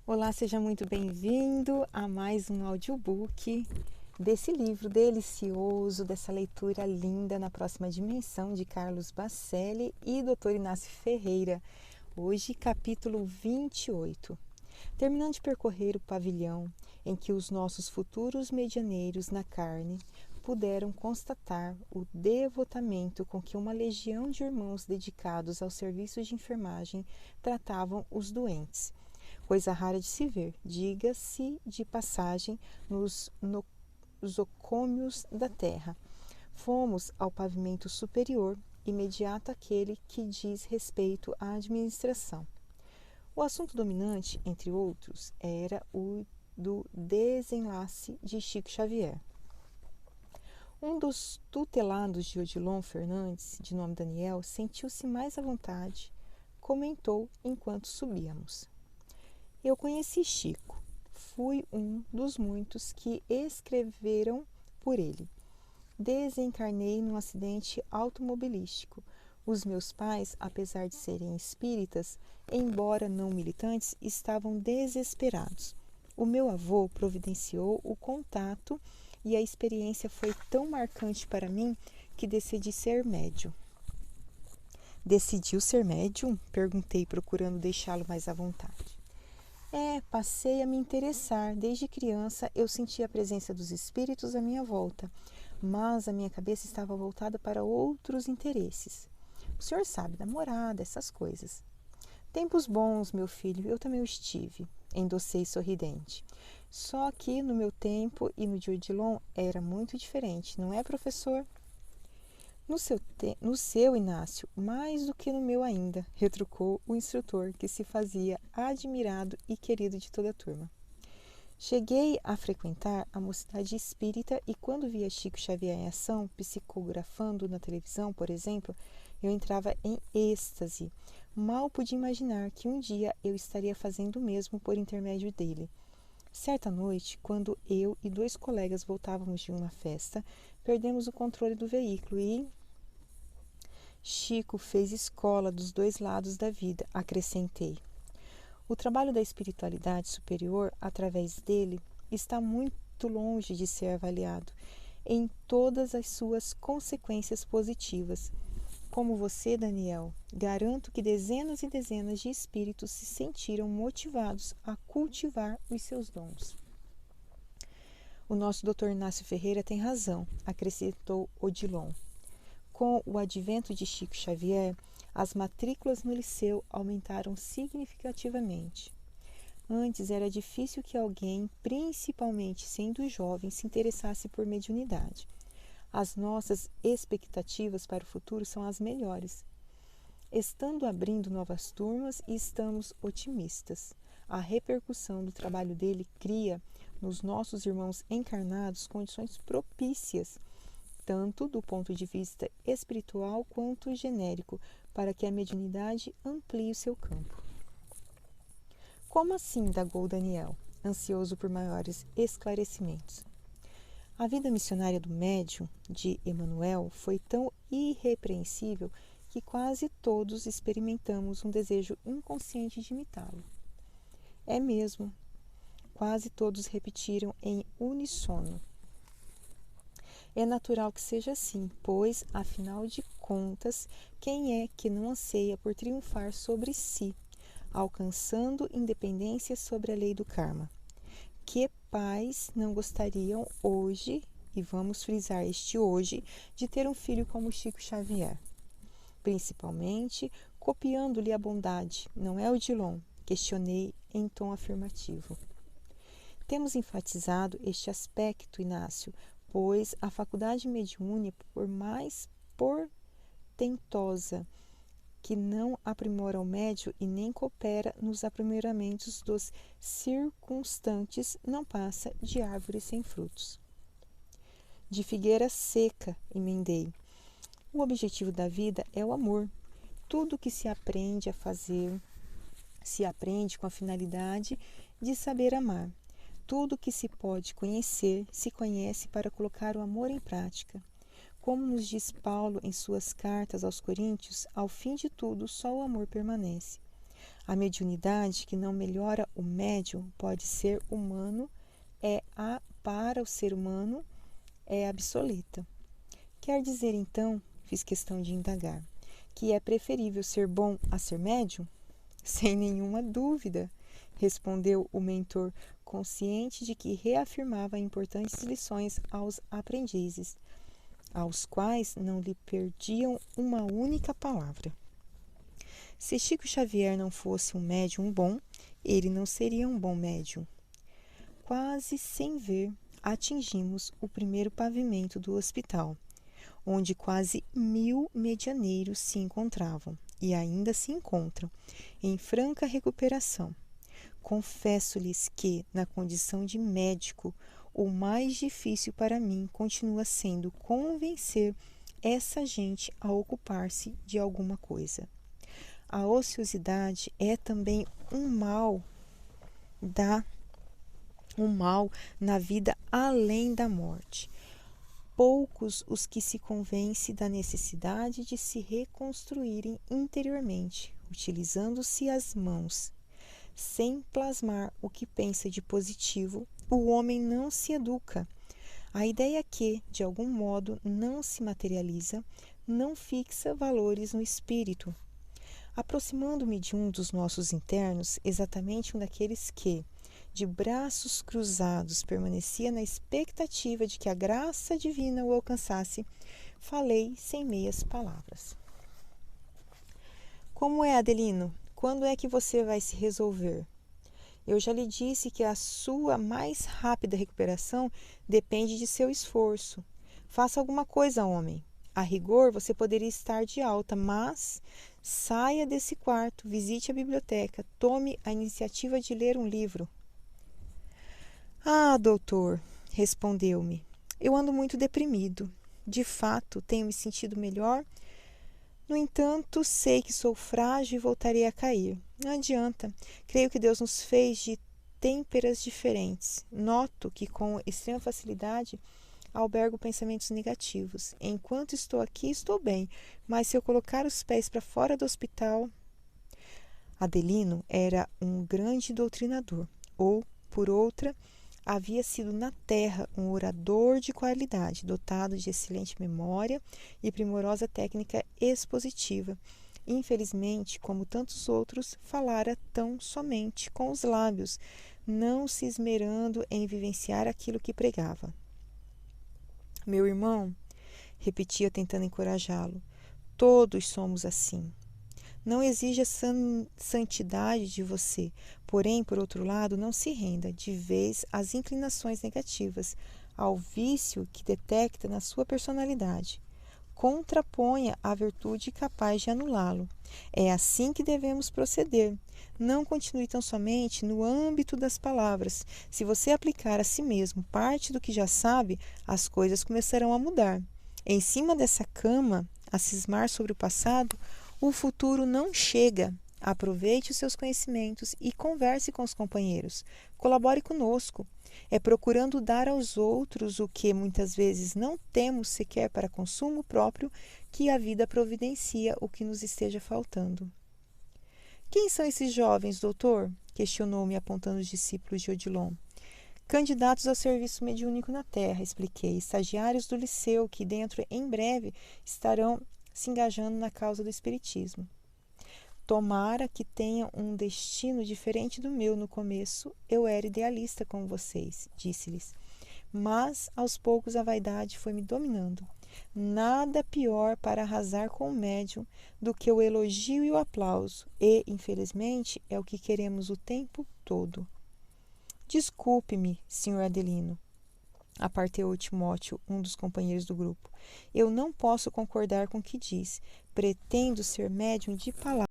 Olá, seja muito bem-vindo a mais um audiobook desse livro delicioso, dessa leitura linda na próxima dimensão de Carlos Bacelli e Dr. Inácio Ferreira. Hoje, capítulo 28. Terminando de percorrer o pavilhão em que os nossos futuros medianeiros na carne puderam constatar o devotamento com que uma legião de irmãos dedicados ao serviço de enfermagem tratavam os doentes. Coisa rara de se ver, diga-se de passagem, nos nosocômios da terra. Fomos ao pavimento superior, imediato àquele que diz respeito à administração. O assunto dominante, entre outros, era o do desenlace de Chico Xavier. Um dos tutelados de Odilon Fernandes, de nome Daniel, sentiu-se mais à vontade, comentou enquanto subíamos. Eu conheci Chico. Fui um dos muitos que escreveram por ele. Desencarnei num acidente automobilístico. Os meus pais, apesar de serem espíritas, embora não militantes, estavam desesperados. O meu avô providenciou o contato e a experiência foi tão marcante para mim que decidi ser médium. Decidiu ser médium? Perguntei, procurando deixá-lo mais à vontade. Passei a me interessar. Desde criança eu sentia a presença dos espíritos à minha volta, mas a minha cabeça estava voltada para outros interesses. O senhor sabe, namorada, essas coisas. Tempos bons, meu filho, eu também os tive, endossei sorridente. Só que no meu tempo e no de Odilon era muito diferente, não é, professor? No seu, Inácio, mais do que no meu ainda, retrucou o instrutor, que se fazia admirado e querido de toda a turma. Cheguei a frequentar a mocidade espírita e quando via Chico Xavier em ação, psicografando na televisão, por exemplo, eu entrava em êxtase. Mal pude imaginar que um dia eu estaria fazendo o mesmo por intermédio dele. Certa noite, quando eu e 2 colegas voltávamos de uma festa, perdemos o controle do veículo e... Chico fez escola dos 2 lados da vida, acrescentei. O trabalho da espiritualidade superior, através dele, está muito longe de ser avaliado em todas as suas consequências positivas. Como você, Daniel, garanto que dezenas e dezenas de espíritos se sentiram motivados a cultivar os seus dons. O nosso Dr. Inácio Ferreira tem razão, acrescentou Odilon. Com o advento de Chico Xavier, as matrículas no liceu aumentaram significativamente. Antes era difícil que alguém, principalmente sendo jovem, se interessasse por mediunidade. As nossas expectativas para o futuro são as melhores. Estando abrindo novas turmas e estamos otimistas. A repercussão do trabalho dele cria nos nossos irmãos encarnados condições propícias, tanto do ponto de vista espiritual quanto genérico, para que a mediunidade amplie o seu campo. Como assim? Indagou Daniel, ansioso por maiores esclarecimentos. A vida missionária do médium, de Emmanuel, foi tão irrepreensível que quase todos experimentamos um desejo inconsciente de imitá-lo. É mesmo. Quase todos repetiram em uníssono. É natural que seja assim, pois, afinal de contas, quem é que não anseia por triunfar sobre si, alcançando independência sobre a lei do karma? Que pais não gostariam hoje, e vamos frisar este hoje, de ter um filho como Chico Xavier? Principalmente copiando-lhe a bondade, não é, Odilon? Questionei em tom afirmativo. Temos enfatizado este aspecto, Inácio, pois a faculdade mediúnica, por mais portentosa que não aprimora o médium e nem coopera nos aprimoramentos dos circunstantes, não passa de árvore sem frutos. De figueira seca, emendei. O objetivo da vida é o amor. Tudo que se aprende a fazer, se aprende com a finalidade de saber amar. Tudo que se pode conhecer, se conhece para colocar o amor em prática. Como nos diz Paulo em suas cartas aos Coríntios, ao fim de tudo, só o amor permanece. A mediunidade que não melhora o médium pode ser humano, para o ser humano, é obsoleta. Quer dizer, então, fiz questão de indagar, que é preferível ser bom a ser médium? Sem nenhuma dúvida, respondeu o mentor, consciente de que reafirmava importantes lições aos aprendizes, aos quais não lhe perdiam uma única palavra. Se Chico Xavier não fosse um médium bom, ele não seria um bom médium. Quase sem ver, atingimos o primeiro pavimento do hospital, onde quase 1000 medianeiros se encontravam e ainda se encontram, em franca recuperação. Confesso-lhes que, na condição de médico, o mais difícil para mim continua sendo convencer essa gente a ocupar-se de alguma coisa. A ociosidade é também um mal na vida além da morte. Poucos os que se convencem da necessidade de se reconstruírem interiormente, utilizando-se as mãos. Sem plasmar o que pensa de positivo, o homem não se educa. A ideia que, de algum modo, não se materializa, não fixa valores no espírito. Aproximando-me de um dos nossos internos, exatamente um daqueles que, de braços cruzados, permanecia na expectativa de que a graça divina o alcançasse, falei sem meias palavras. Como é, Adelino? Quando é que você vai se resolver? Eu já lhe disse que a sua mais rápida recuperação depende de seu esforço. Faça alguma coisa, homem. A rigor, você poderia estar de alta, mas saia desse quarto, visite a biblioteca, tome a iniciativa de ler um livro. Ah, doutor, respondeu-me, eu ando muito deprimido. De fato, tenho me sentido melhor. No entanto, sei que sou frágil e voltarei a cair. Não adianta. Creio que Deus nos fez de têmperas diferentes. Noto que, com extrema facilidade, albergo pensamentos negativos. Enquanto estou aqui, estou bem, mas se eu colocar os pés para fora do hospital... Adelino era um grande doutrinador, ou, por outra, havia sido na terra um orador de qualidade, dotado de excelente memória e primorosa técnica expositiva. Infelizmente, como tantos outros, falara tão somente com os lábios, não se esmerando em vivenciar aquilo que pregava. Meu irmão, repetia tentando encorajá-lo, todos somos assim. Não exija santidade de você, porém, por outro lado, não se renda de vez às inclinações negativas, ao vício que detecta na sua personalidade. Contraponha a virtude capaz de anulá-lo. É assim que devemos proceder. Não continue tão somente no âmbito das palavras. Se você aplicar a si mesmo parte do que já sabe, as coisas começarão a mudar. Em cima dessa cama, a cismar sobre o passado, o futuro não chega. Aproveite os seus conhecimentos e converse com os companheiros. Colabore conosco. É procurando dar aos outros o que muitas vezes não temos sequer para consumo próprio que a vida providencia o que nos esteja faltando. Quem são esses jovens, doutor? Questionou-me apontando os discípulos de Odilon. Candidatos ao serviço mediúnico na terra, expliquei, estagiários do liceu que dentro em breve estarão se engajando na causa do espiritismo. Tomara que tenham um destino diferente do meu no começo. Eu era idealista como vocês, disse-lhes. Mas, aos poucos, a vaidade foi me dominando. Nada pior para arrasar com o médium do que o elogio e o aplauso. E, infelizmente, é o que queremos o tempo todo. Desculpe-me, Sr. Adelino, aparteou Timóteo, um dos companheiros do grupo. Eu não posso concordar com o que diz. Pretendo ser médium de palavra.